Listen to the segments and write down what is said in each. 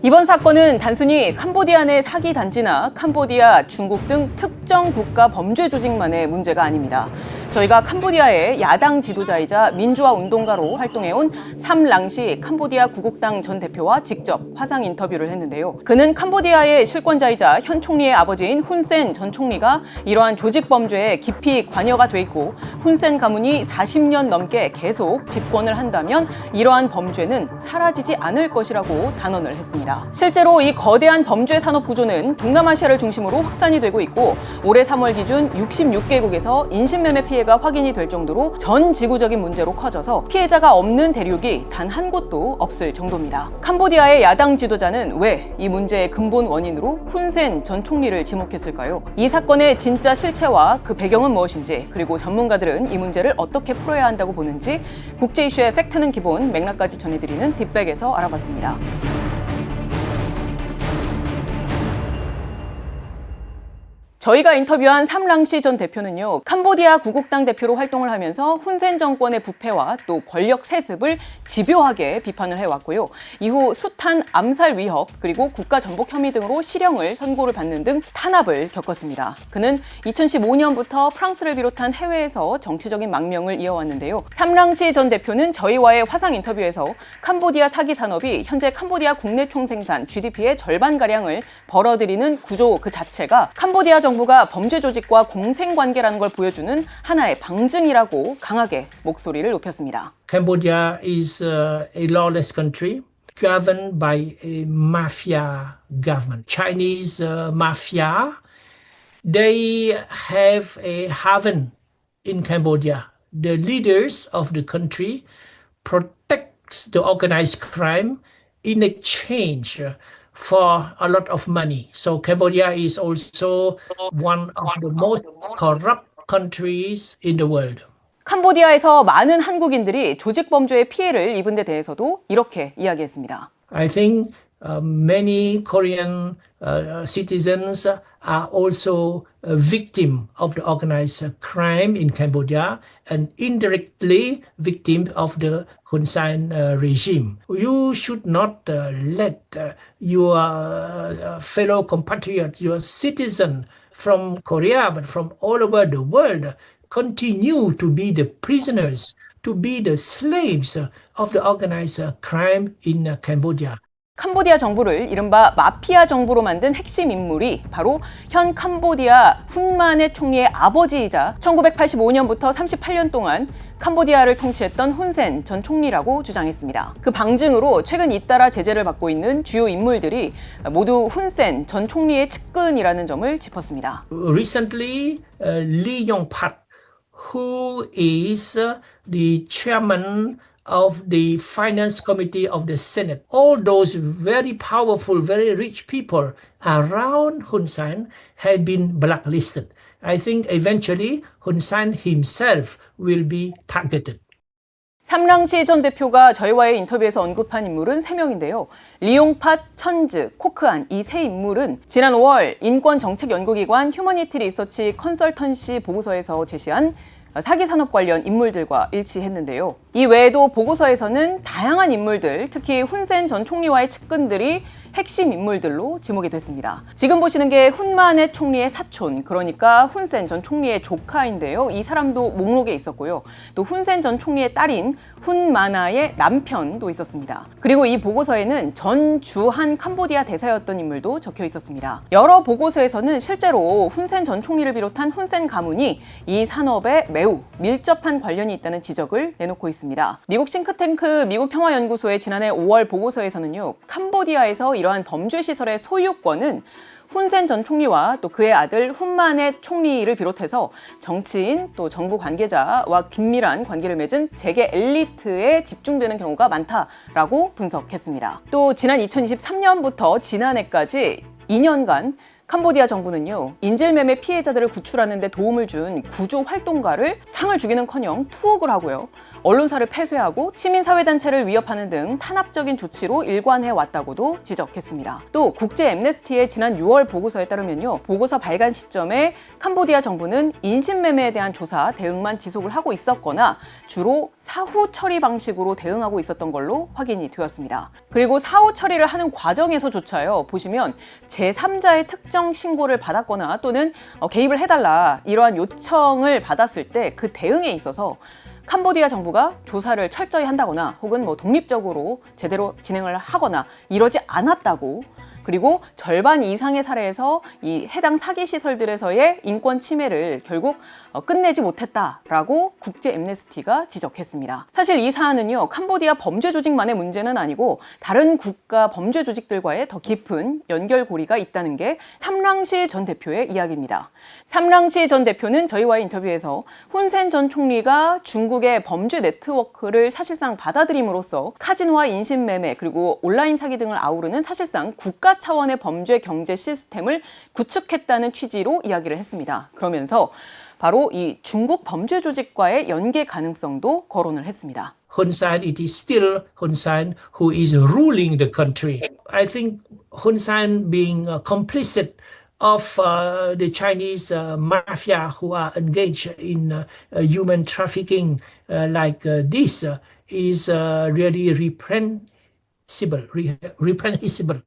이번 사건은 단순히 캄보디아 내 사기 단지나 캄보디아, 중국 등 특정 국가 범죄 조직만의 문제가 아닙니다. 저희가 캄보디아의 야당 지도자이자 민주화 운동가로 활동해온 삼랑시 캄보디아 구국당 전 대표와 직접 화상 인터뷰를 했는데요. 그는 캄보디아의 실권자이자 현 총리의 아버지인 훈센 전 총리가 이러한 조직 범죄에 깊이 관여가 돼 있고 훈센 가문이 40년 넘게 계속 집권을 한다면 이러한 범죄는 사라지지 않을 것이라고 단언을 했습니다. 실제로 이 거대한 범죄 산업 구조는 동남아시아를 중심으로 확산이 되고 있고 올해 3월 기준 66개국에서 인신매매 피해가 확인이 될 정도로 전 지구적인 문제로 커져서 피해자가 없는 대륙이 단 한 곳도 없을 정도입니다. 캄보디아의 야당 지도자는 왜 이 문제의 근본 원인으로 훈센 전 총리를 지목했을까요? 이 사건의 진짜 실체와 그 배경은 무엇인지, 그리고 전문가들은 이 문제를 어떻게 풀어야 한다고 보는지 국제 이슈의 팩트는 기본, 맥락까지 전해드리는 딥백에서 알아봤습니다. 저희가 인터뷰한 삼랑시 전 대표는요, 캄보디아 구국당 대표로 활동을 하면서 훈센 정권의 부패와 또 권력 세습을 집요하게 비판을 해왔고요. 이후 숱한 암살 위협 그리고 국가 전복 혐의 등으로 실형을 선고를 받는 등 탄압을 겪었습니다. 그는 2015년부터 프랑스를 비롯한 해외에서 정치적인 망명을 이어왔는데요. 삼랑시 전 대표는 저희와의 화상 인터뷰에서 캄보디아 사기 산업이 현재 캄보디아 국내 총생산 GDP의 절반가량을 벌어들이는 구조 그 자체가 캄보디아 정부가 범죄 조직과 공생관계라는 걸 보여주는 하나의 방증이라고 강하게 목소리를 높였습니다. Cambodia is a lawless country governed by a mafia government. Chinese mafia, they have a haven in Cambodia. The leaders of the country protects the organized crime in exchange for a lot of money. So Cambodia is also one of the most corrupt countries in the world. 캄보디아에서 많은 한국인들이 조직 범죄의 피해를 입은 데 대해서도 이렇게 이야기했습니다. I think many Korean citizens are also a victim of the organized crime in Cambodia and indirectly victim of the Hun Sen regime. You should not let your fellow compatriots, your citizen from Korea, but from all over the world, continue to be the prisoners, to be the slaves of the organized crime in Cambodia. 캄보디아 정부를 이른바 마피아 정부로 만든 핵심 인물이 바로 현 캄보디아 훈마네 총리의 아버지이자 1985년부터 38년 동안 캄보디아를 통치했던 훈센 전 총리라고 주장했습니다. 그 방증으로 최근 잇따라 제재를 받고 있는 주요 인물들이 모두 훈센 전 총리의 측근이라는 점을 짚었습니다. Recently, Lee Yong-pak, who is the chairman of the Finance Committee of the Senate. All those very powerful, very rich people around Hun Sen have been blacklisted. I think eventually Hun Sen himself will be targeted. 삼랑시 전 대표가 저희와의 인터뷰에서 언급한 인물은 3명인데요. 리용팟, 천즈, 코크안 이 세 인물은 지난 5월 인권정책연구기관 휴머니티 리서치 컨설턴시 보고서에서 제시한 사기 산업 관련 인물들과 일치했는데요. 이 외에도 보고서에서는 다양한 인물들, 특히 훈센 전 총리와의 측근들이 핵심 인물들로 지목이 됐습니다. 지금 보시는 게 훈마네 총리의 사촌, 그러니까 훈센 전 총리의 조카인데요. 이 사람도 목록에 있었고요. 또 훈센 전 총리의 딸인 훈마나의 남편도 있었습니다. 그리고 이 보고서에는 전 주한 캄보디아 대사였던 인물도 적혀 있었습니다. 여러 보고서에서는 실제로 훈센 전 총리를 비롯한 훈센 가문이 이 산업에 매우 밀접한 관련이 있다는 지적을 내놓고 있습니다. 미국 싱크탱크 미국평화연구소의 지난해 5월 보고서에서는요, 캄보디아에서 이러한 범죄 시설의 소유권은 훈센 전 총리와 또 그의 아들 훈마네 총리를 비롯해서 정치인 또 정부 관계자와 긴밀한 관계를 맺은 재계 엘리트에 집중되는 경우가 많다라고 분석했습니다. 또 지난 2023년부터 지난해까지 2년간 캄보디아 정부는요, 인질매매 피해자들을 구출하는 데 도움을 준 구조 활동가를 상을 주기는커녕 투옥을 하고요, 언론사를 폐쇄하고 시민사회단체를 위협하는 등 산압적인 조치로 일관해왔다고도 지적했습니다. 또 국제 엠네스티의 지난 6월 보고서에 따르면요, 보고서 발간 시점에 캄보디아 정부는 인신매매에 대한 조사, 대응만 지속을 하고 있었거나 주로 사후 처리 방식으로 대응하고 있었던 걸로 확인이 되었습니다. 그리고 사후 처리를 하는 과정에서조차요, 보시면 제3자의 특정 신고를 받았거나 또는 개입을 해달라 이러한 요청을 받았을 때 그 대응에 있어서 캄보디아 정부가 조사를 철저히 한다거나 혹은 독립적으로 제대로 진행을 하거나 이러지 않았다고, 그리고 절반 이상의 사례에서 이 해당 사기 시설들에서의 인권 침해를 결국 끝내지 못했다라고 국제 엠네스티가 지적했습니다. 사실 이 사안은요, 캄보디아 범죄 조직만의 문제는 아니고 다른 국가 범죄 조직들과의 더 깊은 연결고리가 있다는 게 삼랑시 전 대표의 이야기입니다. 삼랑시 전 대표는 저희와의 인터뷰에서 훈센 전 총리가 중국의 범죄 네트워크를 사실상 받아들임으로써 카지노와 인신매매 그리고 온라인 사기 등을 아우르는 사실상 국가 차원의 범죄 경제 시스템을 구축했다는 취지로 이야기를 했습니다. 그러면서 바로 이 중국 범죄 조직과의 연계 가능성도 거론을 했습니다. Hun Sen, it is still Hun Sen who is ruling the country. I think Hun Sen being complicit of the Chinese mafia who are engaged in human trafficking like this is really reprehensible.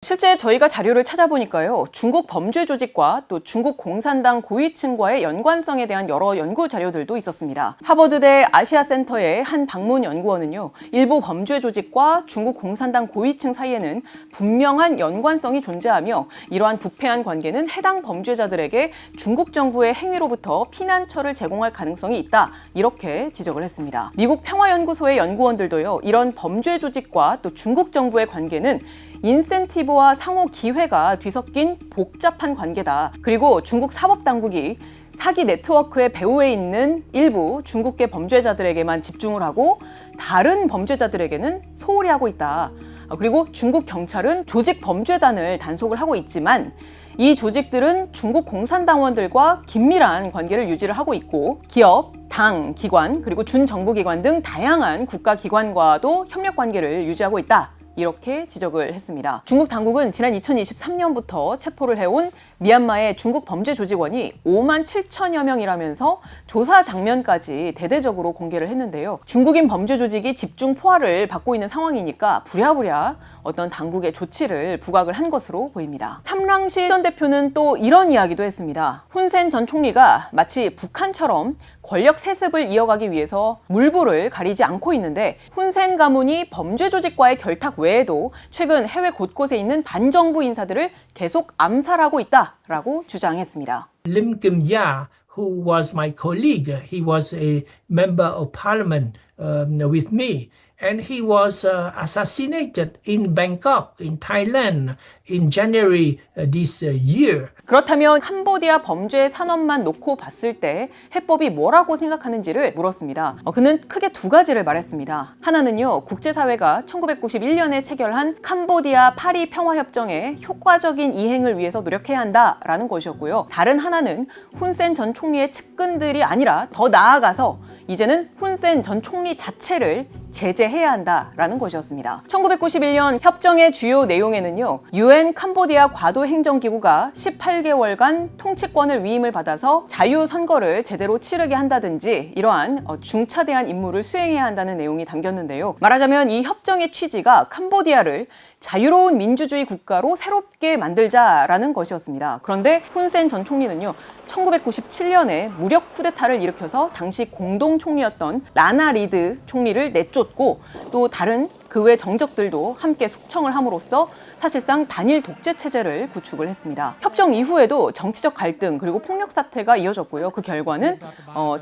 실제 저희가 자료를 찾아보니까요, 중국 범죄 조직과 또 중국 공산당 고위층과의 연관성에 대한 여러 연구 자료들도 있었습니다. 하버드대 아시아센터의 한 방문 연구원은요, 일부 범죄 조직과 중국 공산당 고위층 사이에는 분명한 연관성이 존재하며 이러한 부패한 관계는 해당 범죄자들에게 중국 정부의 행위로부터 피난처를 제공할 가능성이 있다, 이렇게 지적을 했습니다. 미국 평화연구소의 연구원들도요, 이런 범죄 조직과 또 중국 정부의 관계는 인센티브와 상호 기회가 뒤섞인 복잡한 관계다. 그리고 중국 사법당국이 사기 네트워크의 배후에 있는 일부 중국계 범죄자들에게만 집중을 하고 다른 범죄자들에게는 소홀히 하고 있다. 그리고 중국 경찰은 조직 범죄단을 단속을 하고 있지만 이 조직들은 중국 공산당원들과 긴밀한 관계를 유지를 하고 있고 기업, 당, 기관, 그리고 준정부기관 등 다양한 국가기관과도 협력 관계를 유지하고 있다. 이렇게 지적을 했습니다. 중국 당국은 지난 2023년부터 체포를 해온 미얀마의 중국 범죄 조직원이 5만 7천여 명이라면서 조사 장면까지 대대적으로 공개를 했는데요. 중국인 범죄 조직이 집중 포화를 받고 있는 상황이니까 부랴부랴 어떤 당국의 조치를 부각을 한 것으로 보입니다. 삼랑시 전 대표는 또 이런 이야기도 했습니다. 훈센 전 총리가 마치 북한처럼 권력 세습을 이어가기 위해서 물불을 가리지 않고 있는데 훈센 가문이 범죄 조직과의 결탁 외에도 최근 해외 곳곳에 있는 반정부 인사들을 계속 암살하고 있다라고 주장했습니다. Lim Kim-ya, who was my colleague, he was a member of parliament with me. And he was assassinated in Bangkok, in Thailand, in January this year. 그렇다면 캄보디아 범죄 산업만 놓고 봤을 때 해법이 뭐라고 생각하는지를 물었습니다. 그는 크게 두 가지를 말했습니다. 하나는요, 국제사회가 1991년에 체결한 캄보디아 파리 평화협정의 효과적인 이행을 위해서 노력해야 한다라는 것이었고요. 다른 하나는 훈센 전 총리의 측근들이 아니라 더 나아가서 이제는 훈센 전 총리 자체를 제재해야 한다라는 것이었습니다. 1991년 협정의 주요 내용에는요, UN 캄보디아 과도행정기구가 18개월간 통치권을 위임을 받아서 자유선거를 제대로 치르게 한다든지 이러한 중차대한 임무를 수행해야 한다는 내용이 담겼는데요. 말하자면 이 협정의 취지가 캄보디아를 자유로운 민주주의 국가로 새롭게 만들자라는 것이었습니다. 그런데 훈센 전 총리는요, 1997년에 무력 쿠데타를 일으켜서 당시 공동총리였던 라나 리드 총리를 내쫓고 또 다른 그 외 정적들도 함께 숙청을 함으로써 사실상 단일 독재 체제를 구축을 했습니다. 협정 이후에도 정치적 갈등 그리고 폭력 사태가 이어졌고요. 그 결과는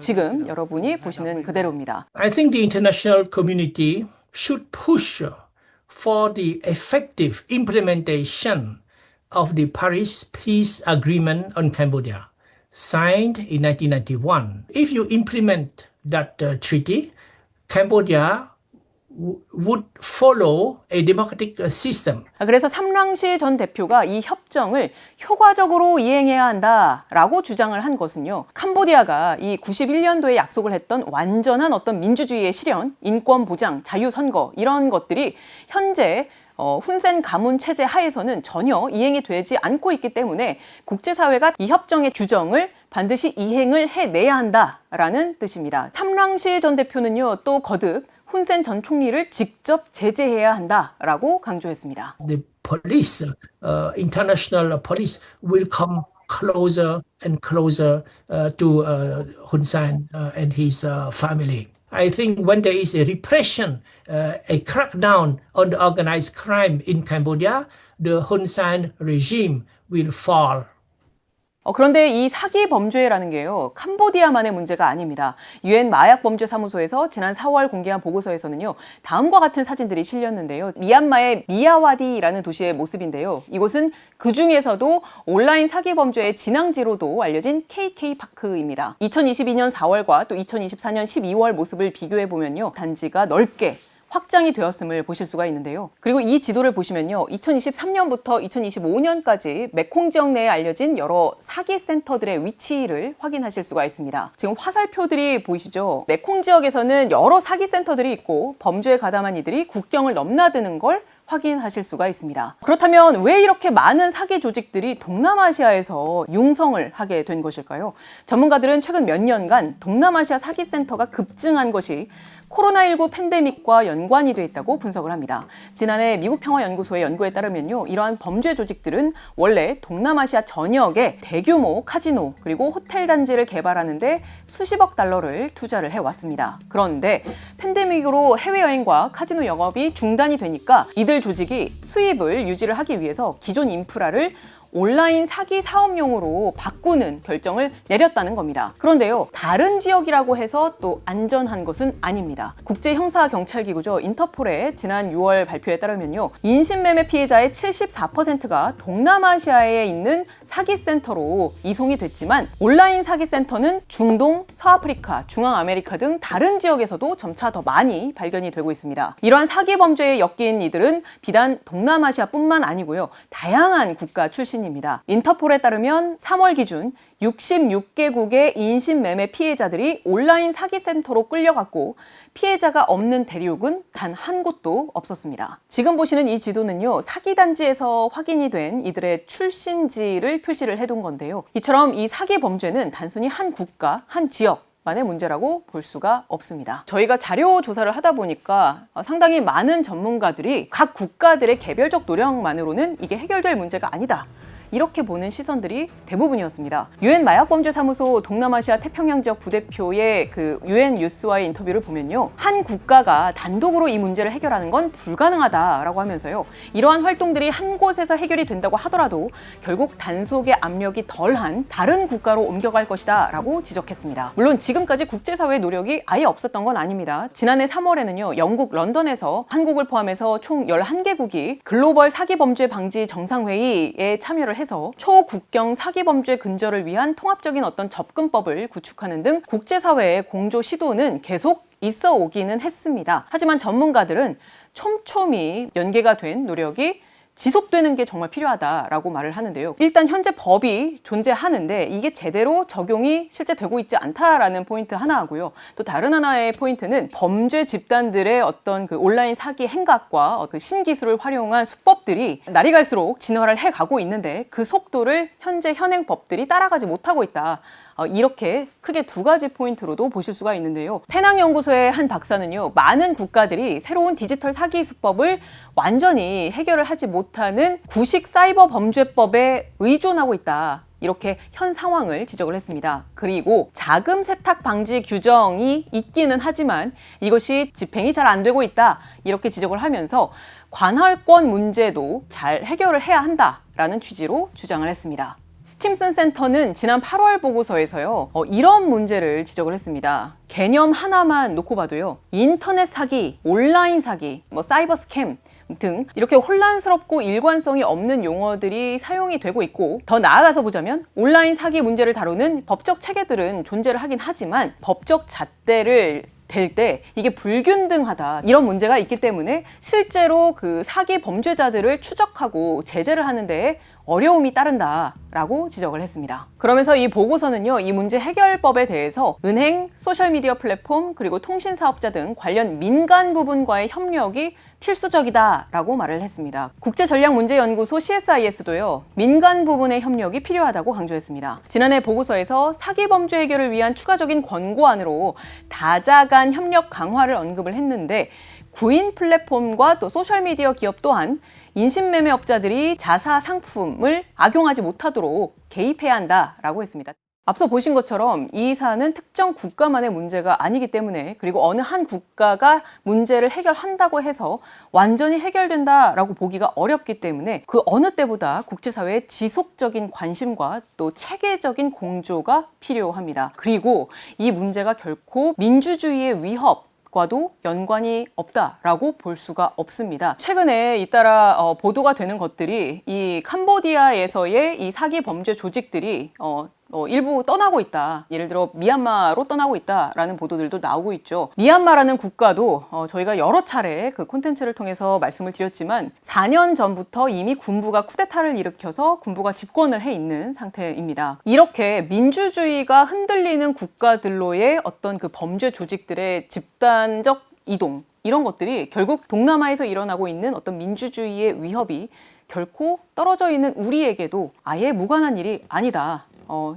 지금 여러분이 보시는 그대로입니다. I think the international community should push for the effective implementation of the Paris Peace Agreement on Cambodia, signed in 1991. If you implement that treaty, Cambodia would follow a democratic system. 그래서 삼랑시 전 대표가 이 협정을 효과적으로 이행해야 한다라고 주장을 한 것은요. 캄보디아가 이 91년도에 약속을 했던 완전한 어떤 민주주의의 실현, 인권 보장, 자유 선거 이런 것들이 현재 훈센 가문 체제 하에서는 전혀 이행이 되지 않고 있기 때문에 국제사회가 이 협정의 규정을 반드시 이행을 해내야 한다라는 뜻입니다. 삼랑시 전 대표는요, 또 거듭 훈센 전 총리를 직접 제재해야 한다라고 강조했습니다. The police, international police, will come closer and closer to Hun Sen and his family. I think when there is a repression, a crackdown on the organized crime in Cambodia, the Hun Sen regime will fall. 그런데 이 사기 범죄라는 게요, 캄보디아만의 문제가 아닙니다. 유엔 마약범죄사무소에서 지난 4월 공개한 보고서에서는요, 다음과 같은 사진들이 실렸는데요. 미얀마의 미야와디라는 도시의 모습인데요. 이곳은 그 중에서도 온라인 사기 범죄의 진앙지로도 알려진 KK파크입니다. 2022년 4월과 또 2024년 12월 모습을 비교해 보면요, 단지가 넓게 확장이 되었음을 보실 수가 있는데요. 그리고 이 지도를 보시면요, 2023년부터 2025년까지 메콩 지역 내에 알려진 여러 사기 센터들의 위치를 확인하실 수가 있습니다. 지금 화살표들이 보이시죠? 메콩 지역에서는 여러 사기 센터들이 있고 범죄에 가담한 이들이 국경을 넘나드는 걸 확인하실 수가 있습니다. 그렇다면 왜 이렇게 많은 사기 조직들이 동남아시아에서 융성을 하게 된 것일까요? 전문가들은 최근 몇 년간 동남아시아 사기 센터가 급증한 것이 코로나19 팬데믹과 연관이 돼 있다고 분석을 합니다. 지난해 미국 평화연구소의 연구에 따르면요, 이러한 범죄 조직들은 원래 동남아시아 전역에 대규모 카지노 그리고 호텔 단지를 개발하는데 수십억 달러를 투자를 해왔습니다. 그런데 팬데믹으로 해외여행과 카지노 영업이 중단이 되니까 이들 조직이 수입을 유지를 하기 위해서 기존 인프라를 온라인 사기 사업용으로 바꾸는 결정을 내렸다는 겁니다. 그런데요, 다른 지역이라고 해서 또 안전한 것은 아닙니다. 국제형사경찰기구죠, 인터폴의 지난 6월 발표에 따르면요, 인신매매 피해자의 74%가 동남아시아에 있는 사기센터로 이송이 됐지만 온라인 사기센터는 중동, 서아프리카, 중앙아메리카 등 다른 지역에서도 점차 더 많이 발견이 되고 있습니다. 이러한 사기 범죄에 엮인 이들은 비단 동남아시아뿐만 아니고요, 다양한 국가 출신입니다. 인터폴에 따르면 3월 기준 66개국의 인신매매 피해자들이 온라인 사기센터로 끌려갔고 피해자가 없는 대륙은 단 한 곳도 없었습니다. 지금 보시는 이 지도는요, 사기단지에서 확인이 된 이들의 출신지를 표시를 해둔 건데요. 이처럼 이 사기 범죄는 단순히 한 국가, 한 지역 만의 문제라고 볼 수가 없습니다. 저희가 자료 조사를 하다 보니까 상당히 많은 전문가들이 각 국가들의 개별적 노력만으로는 이게 해결될 문제가 아니다, 이렇게 보는 시선들이 대부분이었습니다. 유엔 마약범죄사무소 동남아시아 태평양 지역 부대표의 그 유엔 뉴스와의 인터뷰를 보면요, 한 국가가 단독으로 이 문제를 해결하는 건 불가능하다라고 하면서요, 이러한 활동들이 한 곳에서 해결이 된다고 하더라도 결국 단속의 압력이 덜한 다른 국가로 옮겨갈 것이다 라고 지적했습니다. 물론 지금까지 국제사회의 노력이 아예 없었던 건 아닙니다. 지난해 3월에는요, 영국 런던에서 한국을 포함해서 총 11개국이 글로벌 사기범죄 방지 정상회의에 참여를 해서 초국경 사기범죄 근절을 위한 통합적인 어떤 접근법을 구축하는 등 국제사회의 공조 시도는 계속 있어 오기는 했습니다. 하지만 전문가들은 촘촘히 연계가 된 노력이 지속되는 게 정말 필요하다라고 말을 하는데요. 일단 현재 법이 존재하는데 이게 제대로 적용이 실제 되고 있지 않다라는 포인트 하나 하고요. 또 다른 하나의 포인트는 범죄 집단들의 어떤 그 온라인 사기 행각과 그 신기술을 활용한 수법들이 날이 갈수록 진화를 해가고 있는데 그 속도를 현재 현행 법들이 따라가지 못하고 있다. 이렇게 크게 두 가지 포인트로도 보실 수가 있는데요. 페낭연구소의 한 박사는요, 많은 국가들이 새로운 디지털 사기 수법을 완전히 해결을 하지 못하는 구식 사이버 범죄법에 의존하고 있다, 이렇게 현 상황을 지적을 했습니다. 그리고 자금 세탁 방지 규정이 있기는 하지만 이것이 집행이 잘 안 되고 있다, 이렇게 지적을 하면서 관할권 문제도 잘 해결을 해야 한다라는 취지로 주장을 했습니다. 스팀슨 센터는 지난 8월 보고서에서요, 이런 문제를 지적을 했습니다. 개념 하나만 놓고 봐도요, 인터넷 사기, 온라인 사기, 사이버 스캠 등 이렇게 혼란스럽고 일관성이 없는 용어들이 사용이 되고 있고, 더 나아가서 보자면 온라인 사기 문제를 다루는 법적 체계들은 존재를 하긴 하지만 법적 잣대를 될 때 이게 불균등하다, 이런 문제가 있기 때문에 실제로 그 사기 범죄자들을 추적하고 제재를 하는 데에 어려움이 따른다라고 지적을 했습니다. 그러면서 이 보고서는요, 이 문제 해결법에 대해서 은행, 소셜미디어 플랫폼, 그리고 통신사업자 등 관련 민간 부분과의 협력이 필수적이다라고 말을 했습니다. 국제전략문제연구소 CSIS도요, 민간 부분의 협력이 필요하다고 강조했습니다. 지난해 보고서에서 사기 범죄 해결을 위한 추가적인 권고안으로 다자간 협력 강화를 언급을 했는데, 구인 플랫폼과 또 소셜미디어 기업 또한 인신매매업자들이 자사 상품을 악용하지 못하도록 개입해야 한다라고 했습니다. 앞서 보신 것처럼 이 사안은 특정 국가만의 문제가 아니기 때문에, 그리고 어느 한 국가가 문제를 해결한다고 해서 완전히 해결된다라고 보기가 어렵기 때문에 그 어느 때보다 국제사회의 지속적인 관심과 또 체계적인 공조가 필요합니다. 그리고 이 문제가 결코 민주주의의 위협 과도 연관이 없다라고 볼 수가 없습니다. 최근에 잇따라 보도가 되는 것들이 이 캄보디아에서의 이 사기 범죄 조직들이 일부 떠나고 있다. 예를 들어 미얀마로 떠나고 있다라는 보도들도 나오고 있죠. 미얀마라는 국가도 저희가 여러 차례 그 콘텐츠를 통해서 말씀을 드렸지만 4년 전부터 이미 군부가 쿠데타를 일으켜서 군부가 집권을 해 있는 상태입니다. 이렇게 민주주의가 흔들리는 국가들로의 어떤 그 범죄 조직들의 집단적 이동, 이런 것들이 결국 동남아에서 일어나고 있는 어떤 민주주의의 위협이 결코 떨어져 있는 우리에게도 아예 무관한 일이 아니다.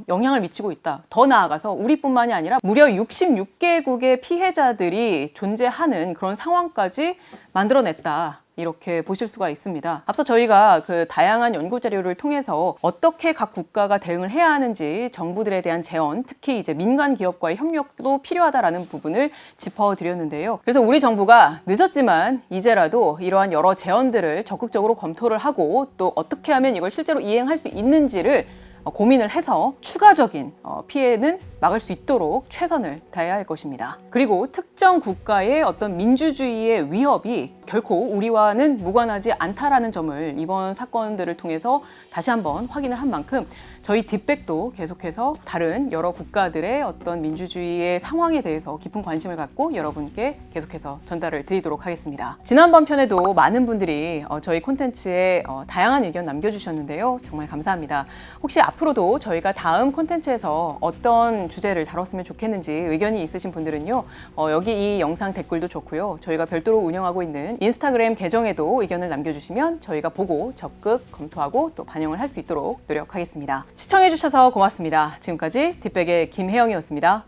영향을 미치고 있다. 더 나아가서 우리뿐만이 아니라 무려 66개국의 피해자들이 존재하는 그런 상황까지 만들어냈다. 이렇게 보실 수가 있습니다. 앞서 저희가 그 다양한 연구 자료를 통해서 어떻게 각 국가가 대응을 해야 하는지, 정부들에 대한 제언, 특히 이제 민간 기업과의 협력도 필요하다라는 부분을 짚어드렸는데요. 그래서 우리 정부가 늦었지만 이제라도 이러한 여러 제언들을 적극적으로 검토를 하고, 또 어떻게 하면 이걸 실제로 이행할 수 있는지를 고민을 해서 추가적인 피해는 막을 수 있도록 최선을 다해야 할 것입니다. 그리고 특정 국가의 어떤 민주주의의 위협이 결코 우리와는 무관하지 않다라는 점을 이번 사건들을 통해서 다시 한번 확인을 한 만큼 저희 딥백도 계속해서 다른 여러 국가들의 어떤 민주주의의 상황에 대해서 깊은 관심을 갖고 여러분께 계속해서 전달을 드리도록 하겠습니다. 지난번 편에도 많은 분들이 저희 콘텐츠에 다양한 의견 남겨주셨는데요. 정말 감사합니다. 혹시 앞으로도 저희가 다음 콘텐츠에서 어떤 주제를 다뤘으면 좋겠는지 의견이 있으신 분들은요, 여기 이 영상 댓글도 좋고요, 저희가 별도로 운영하고 있는 인스타그램 계정에도 의견을 남겨주시면 저희가 보고 적극 검토하고 또 반영을 할 수 있도록 노력하겠습니다. 시청해주셔서 고맙습니다. 지금까지 딥백의 김혜영이었습니다.